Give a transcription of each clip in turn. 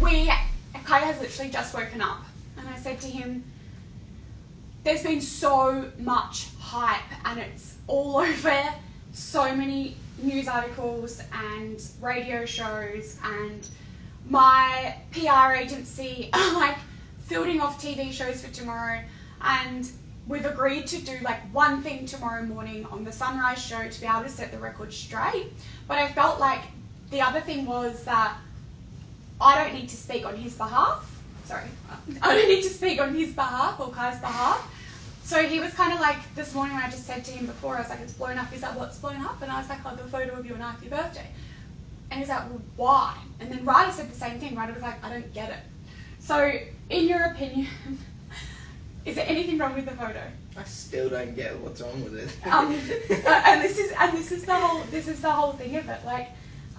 Kai has literally just woken up, and I said to him, there's been so much hype and it's all over so many news articles and radio shows, and my PR agency are like fielding off TV shows for tomorrow, and we've agreed to do like one thing tomorrow morning on the Sunrise show to be able to set the record straight. But I felt like the other thing was that I don't need to speak on his behalf. I don't need to speak on his behalf or Kai's behalf. So he was kind of like, this morning when I just said to him before, I was like, it's blown up. He's like, what's blown up? And I was like, oh, the photo of you and I for your birthday. And he's like, well, why? And then Ryder said the same thing. Ryder was like, I don't get it. So in your opinion, is there anything wrong with the photo? I still don't get what's wrong with it. And this is the whole thing of it. Like,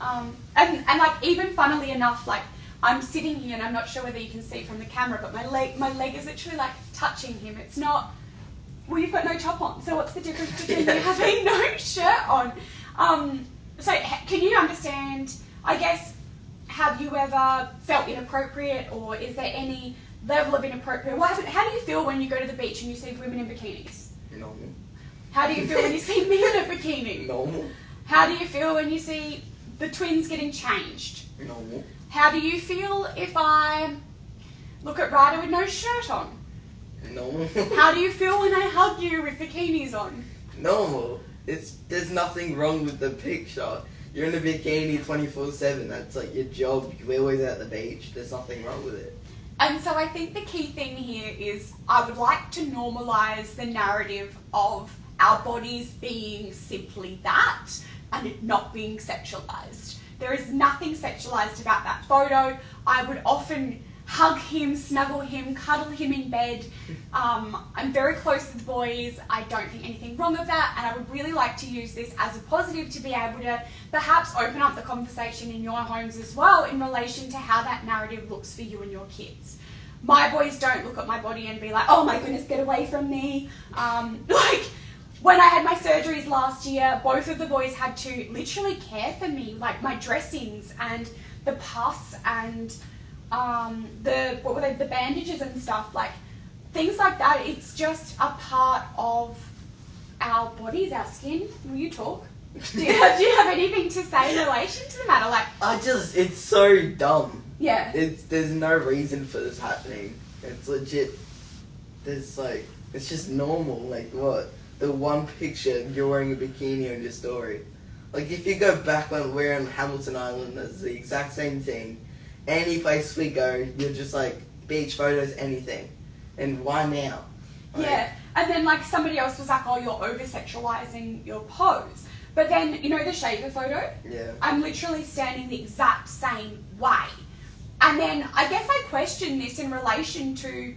and like even funnily enough, like I'm sitting here and I'm not sure whether you can see from the camera, but my leg is literally like touching him. It's not. Well, you've got no top on, so what's the difference between you having no shirt on? So can you understand, I guess, have you ever felt inappropriate, or is there any level of inappropriate? How do you feel when you go to the beach and you see women in bikinis? Normal. How do you feel when you see me in a bikini? Normal. How do you feel when you see the twins getting changed? Normal. How do you feel if I look at Ryder with no shirt on? Normal. How do you feel when I hug you with bikinis on? Normal. There's nothing wrong with the picture. You're in a bikini 24/7. That's like your job. You're always at the beach. There's nothing wrong with it. And so I think the key thing here is I would like to normalise the narrative of our bodies being simply that and it not being sexualised. There is nothing sexualised about that photo. I would often hug him, snuggle him, cuddle him in bed. I'm very close to the boys. I don't think anything wrong with that, and I would really like to use this as a positive to be able to perhaps open up the conversation in your homes as well in relation to how that narrative looks for you and your kids. My boys don't look at my body and be like, oh my goodness, get away from me. Like, when I had my surgeries last year, both of the boys had to literally care for me, like my dressings and the pus and the bandages and stuff, like things like that. It's just a part of our bodies, our skin. Will you talk? Do you have anything to say in relation to the matter? Like, it's so dumb. Yeah. There's no reason for this happening. It's legit. It's just normal. Like what? The one picture you're wearing a bikini on your story. Like if you go back when we're on Hamilton Island, that's the exact same thing. Any place we go, you're just like beach photos, anything. And why now? Like, yeah. And then like somebody else was like, oh, you're over-sexualizing your pose. But then, you know the shaver photo? Yeah. I'm literally standing the exact same way. And then I guess I question this in relation to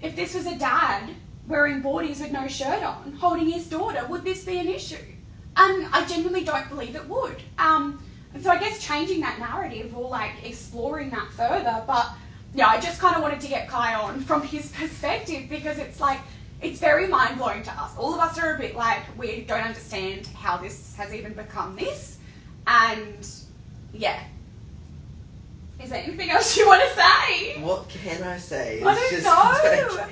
if this was a dad wearing boardies with no shirt on, holding his daughter, would this be an issue? And I genuinely don't believe it would. And so I guess changing that narrative or like exploring that further. But yeah, I just kind of wanted to get Kai on from his perspective because it's like, it's very mind-blowing to us. All of us are a bit like, we don't understand how this has even become this. And yeah. Is there anything else you want to say? What can I say? I don't know.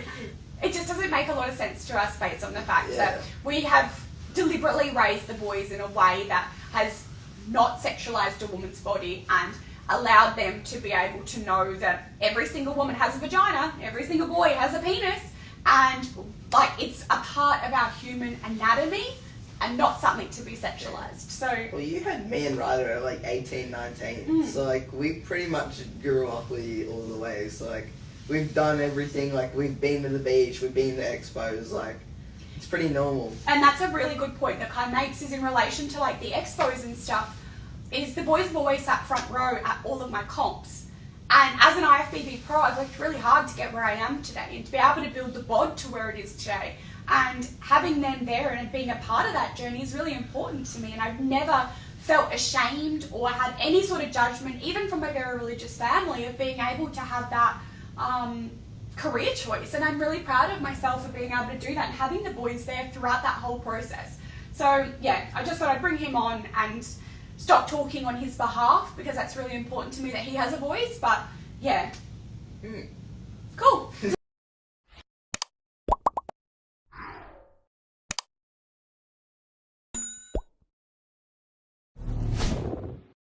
It just doesn't make a lot of sense to us based on the fact that we have deliberately raised the boys in a way that has not sexualised a woman's body and allowed them to be able to know that every single woman has a vagina, every single boy has a penis, and like it's a part of our human anatomy and not something to be sexualised. So well, you had me and Ryder at like 18, 19, so like we pretty much grew up with you all the way. So like we've done everything, like we've been to the beach, we've been to expos, like it's pretty normal. And that's a really good point that Kai makes is in relation to like the expos and stuff, is the boys have always sat front row at all of my comps. And as an IFBB pro, I've worked really hard to get where I am today and to be able to build the bod to where it is today. And having them there and being a part of that journey is really important to me. And I've never felt ashamed or had any sort of judgment, even from a very religious family, of being able to have that career choice. And I'm really proud of myself for being able to do that and having the boys there throughout that whole process. So yeah, I just thought I'd bring him on and stop talking on his behalf because that's really important to me that he has a voice. But Yeah. Mm.